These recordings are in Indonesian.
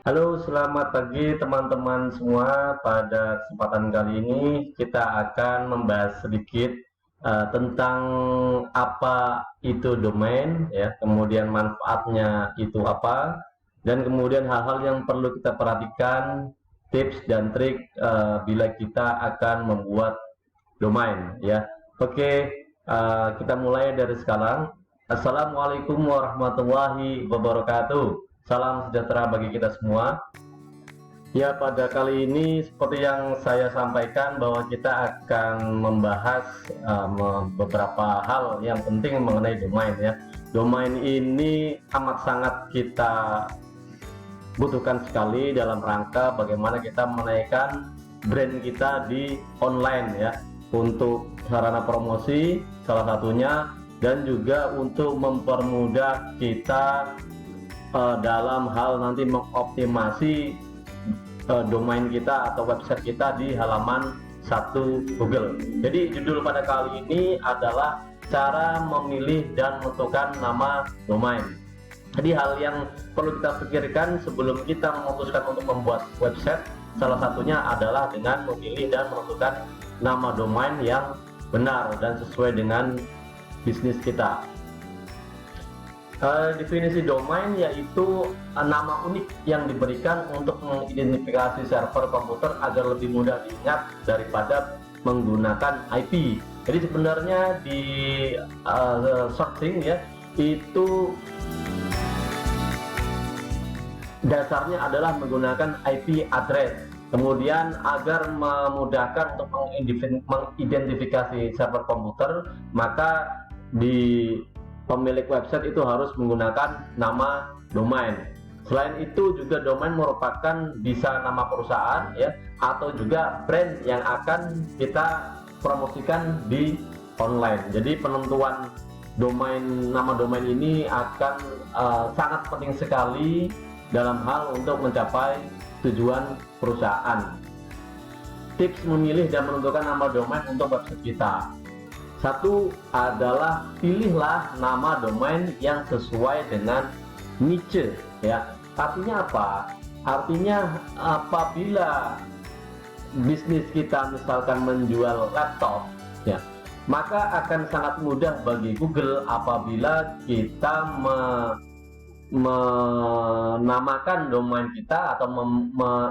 Halo, selamat pagi teman-teman semua. Pada kesempatan kali ini kita akan membahas sedikit tentang apa itu domain, ya, kemudian manfaatnya itu apa, dan kemudian hal-hal yang perlu kita perhatikan, tips dan trik bila kita akan membuat domain, ya. Oke, kita mulai dari sekarang. Assalamualaikum warahmatullahi wabarakatuh. Salam sejahtera bagi kita semua. Ya, pada kali ini seperti yang saya sampaikan bahwa kita akan membahas beberapa hal yang penting mengenai domain, ya. Domain ini amat sangat kita butuhkan sekali dalam rangka bagaimana kita menaikkan brand kita di online, ya, untuk sarana promosi salah satunya, dan juga untuk mempermudah kita dalam hal nanti mengoptimasi domain kita atau website kita di halaman satu Google. Jadi judul pada kali ini adalah cara memilih dan menentukan nama domain. Jadi hal yang perlu kita pikirkan sebelum kita memutuskan untuk membuat website, salah satunya adalah dengan memilih dan menentukan nama domain yang benar dan sesuai dengan bisnis kita. Definisi domain yaitu nama unik yang diberikan untuk mengidentifikasi server komputer agar lebih mudah diingat daripada menggunakan IP. Jadi sebenarnya di searching, ya, itu dasarnya adalah menggunakan IP address. Kemudian agar memudahkan untuk mengidentifikasi server komputer, maka di pemilik website itu harus menggunakan nama domain. Selain itu juga domain merupakan bisa nama perusahaan, ya, atau juga brand yang akan kita promosikan di online. Jadi penentuan domain, nama domain ini akan sangat penting sekali dalam hal untuk mencapai tujuan perusahaan. Tips memilih dan menentukan nama domain untuk website kita. Satu adalah pilihlah nama domain yang sesuai dengan niche, ya. Artinya apa? Artinya apabila bisnis kita misalkan menjual laptop, ya, maka akan sangat mudah bagi Google apabila kita menamakan domain kita atau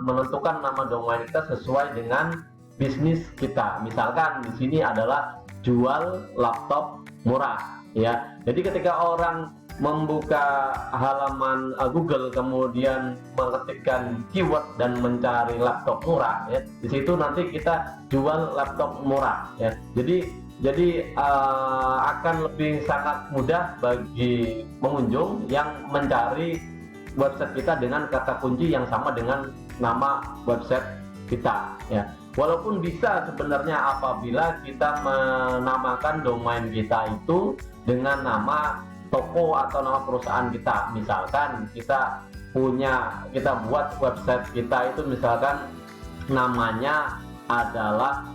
menentukan nama domain kita sesuai dengan bisnis kita. Misalkan di sini adalah jual laptop murah, ya. Jadi ketika orang membuka halaman Google kemudian mengetikkan keyword dan mencari laptop murah, ya, di situ nanti kita jual laptop murah, ya. Jadi akan lebih sangat mudah bagi pengunjung yang mencari website kita dengan kata kunci yang sama dengan nama website kita, ya. Walaupun bisa sebenarnya apabila kita menamakan domain kita itu dengan nama toko atau nama perusahaan kita. Misalkan kita buat website kita itu misalkan namanya adalah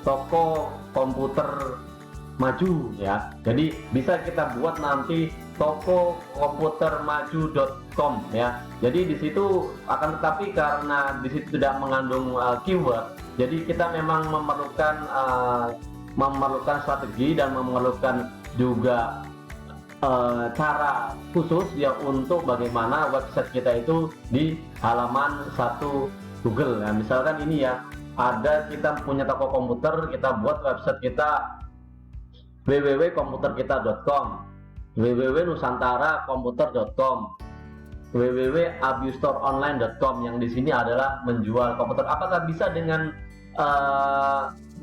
toko komputer maju, ya. Jadi bisa kita buat nanti tokokomputermaju.com, ya. Jadi di situ akan, tetapi karena di situ tidak mengandung keyword, jadi kita memang memerlukan strategi dan memerlukan juga cara khusus, ya, untuk bagaimana website kita itu di halaman satu Google. Nah, misalkan ini, ya, kita punya toko komputer, kita buat website kita www.komputerkita.com, www.nusantarakomputer.com, www.abustoreonline.com, yang di sini adalah menjual komputer. Apakah bisa dengan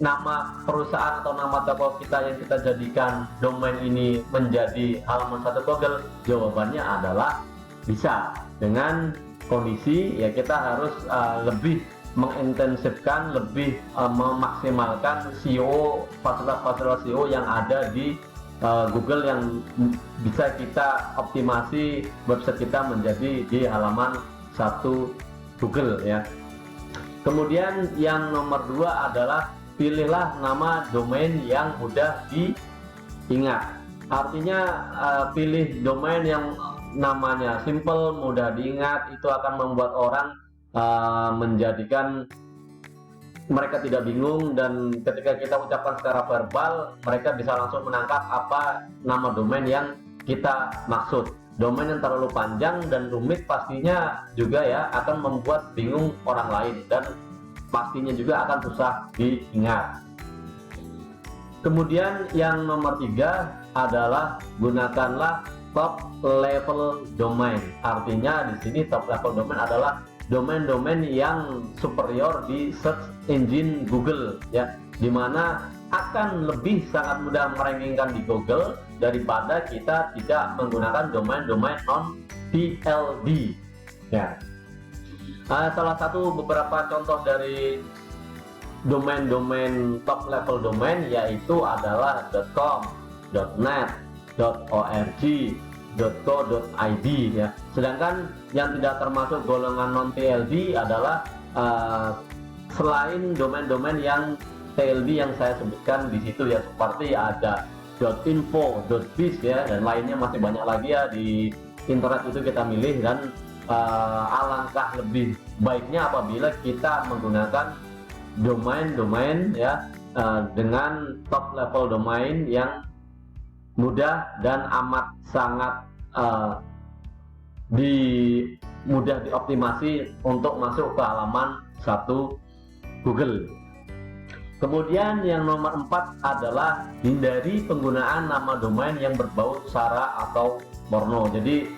nama perusahaan atau nama toko kita yang kita jadikan domain ini menjadi halaman satu Google? Jawabannya adalah bisa, dengan kondisi, ya, kita harus lebih mengintensifkan, lebih memaksimalkan SEO, fasilitas-fasilitas SEO yang ada di Google yang bisa kita optimasi website kita menjadi di halaman satu Google, ya. Kemudian yang nomor 2 adalah pilihlah nama domain yang mudah diingat. Artinya pilih domain yang namanya simple, mudah diingat, itu akan membuat orang menjadikan mereka tidak bingung, dan ketika kita ucapkan secara verbal mereka bisa langsung menangkap apa nama domain yang kita maksud. Domain yang terlalu panjang dan rumit pastinya juga ya akan membuat bingung orang lain, dan pastinya juga akan susah diingat. Kemudian yang nomor 3 adalah gunakanlah top level domain. Artinya di sini top level domain adalah domain-domain yang superior di search engine Google ya, dimana akan lebih sangat mudah merankingkan di Google daripada kita tidak menggunakan domain-domain non TLD ya. Salah satu beberapa contoh dari domain-domain top level domain yaitu adalah .com, .net, .org, .co.id ya. Sedangkan yang tidak termasuk golongan non TLD adalah selain domain-domain yang TLD yang saya sebutkan di situ ya, seperti ada .info, .biz ya, dan lainnya masih banyak lagi ya di internet. Itu kita milih, dan alangkah lebih baiknya apabila kita menggunakan domain-domain ya dengan top level domain yang mudah dan amat sangat mudah dioptimasi untuk masuk ke halaman 1 Google. Kemudian yang nomor 4 adalah hindari penggunaan nama domain yang berbau sara atau porno. Jadi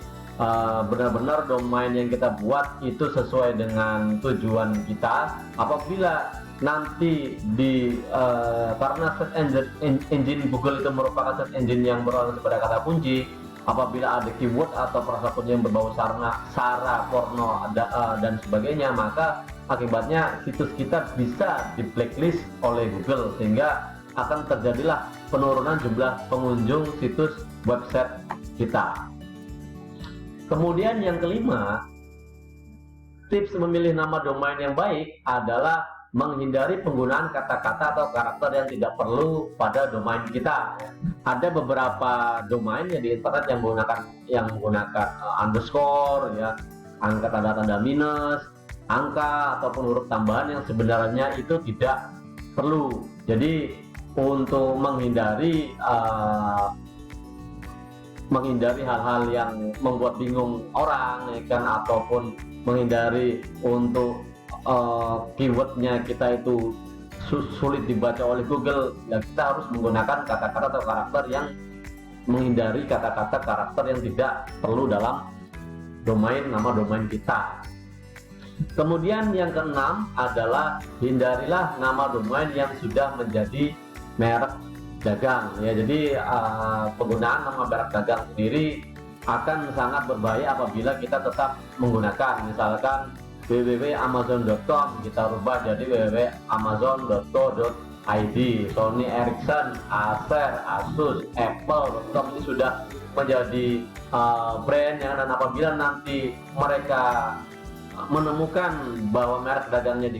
benar-benar domain yang kita buat itu sesuai dengan tujuan kita. Apabila nanti karena search engine Google itu merupakan search engine yang berorientasi pada kata kunci, apabila ada keyword atau frasa kunci yang berbau sara, porno dan sebagainya, maka akibatnya situs kita bisa di blacklist oleh Google, sehingga akan terjadilah penurunan jumlah pengunjung situs website kita. Kemudian yang kelima, tips memilih nama domain yang baik adalah menghindari penggunaan kata-kata atau karakter yang tidak perlu pada domain kita. Ada beberapa domain yang di internet yang menggunakan underscore ya, angka tanda minus, angka ataupun huruf tambahan yang sebenarnya itu tidak perlu. Jadi untuk menghindari hal-hal yang membuat bingung orang ya kan, ataupun menghindari untuk keywordnya kita itu sulit dibaca oleh Google, ya kita harus menggunakan kata-kata atau karakter yang menghindari kata-kata karakter yang tidak perlu dalam nama domain kita. Kemudian yang keenam adalah hindarilah nama domain yang sudah menjadi merek dagang ya. Jadi penggunaan nama merek dagang sendiri akan sangat berbahaya apabila kita tetap menggunakan, misalkan www.amazon.com kita rubah jadi www.amazon.co.id. Sony Ericsson, Acer, Asus, Apple.com ini sudah menjadi brand yang, dan apabila nanti mereka menemukan bahwa merek dagangnya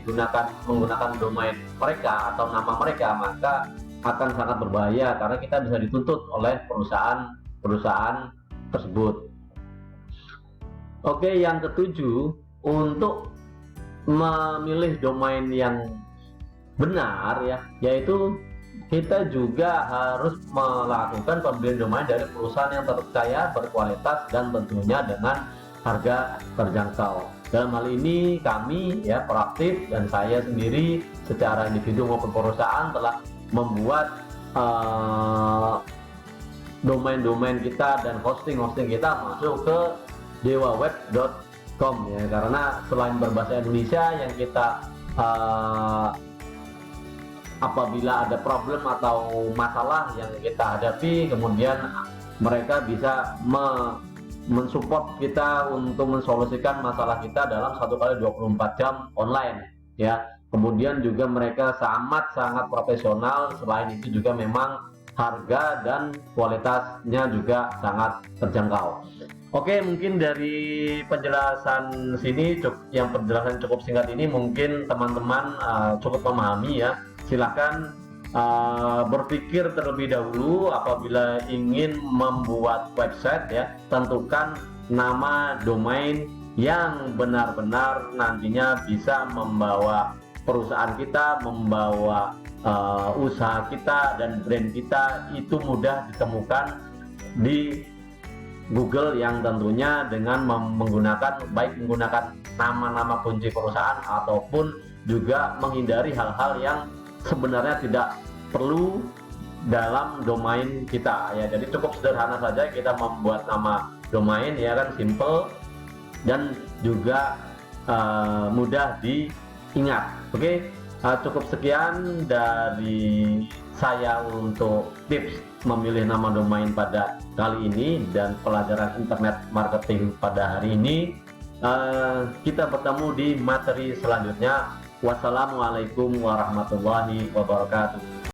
menggunakan domain mereka atau nama mereka, maka akan sangat berbahaya karena kita bisa dituntut oleh perusahaan tersebut. Oke, yang ketujuh, untuk memilih domain yang benar ya, yaitu kita juga harus melakukan pembelian domain dari perusahaan yang terpercaya, berkualitas, dan tentunya dengan harga terjangkau. Dalam hal ini kami ya Proaktif dan saya sendiri secara individu maupun perusahaan telah membuat domain-domain kita dan hosting kita masuk ke dewaweb.com ya, karena selain berbahasa Indonesia yang kita apabila ada problem atau masalah yang kita hadapi, kemudian mereka bisa mensupport kita untuk mensolusikan masalah kita dalam 1x24 jam online ya. Kemudian juga mereka sangat profesional. Selain itu juga memang harga dan kualitasnya juga sangat terjangkau. Oke, mungkin dari penjelasan sini yang penjelasan cukup singkat ini mungkin teman-teman cukup memahami ya. Silakan berpikir terlebih dahulu apabila ingin membuat website ya. Tentukan nama domain yang benar-benar nantinya bisa membawa perusahaan kita, membawa usaha kita dan brand kita itu mudah ditemukan di Google, yang tentunya dengan menggunakan nama-nama kunci perusahaan ataupun juga menghindari hal-hal yang sebenarnya tidak perlu dalam domain kita ya. Jadi cukup sederhana saja kita membuat nama domain ya kan, simple dan juga mudah diingat. Oke, cukup sekian dari saya untuk tips memilih nama domain pada kali ini dan pelajaran internet marketing pada hari ini. Kita bertemu di materi selanjutnya. Wassalamualaikum warahmatullahi wabarakatuh.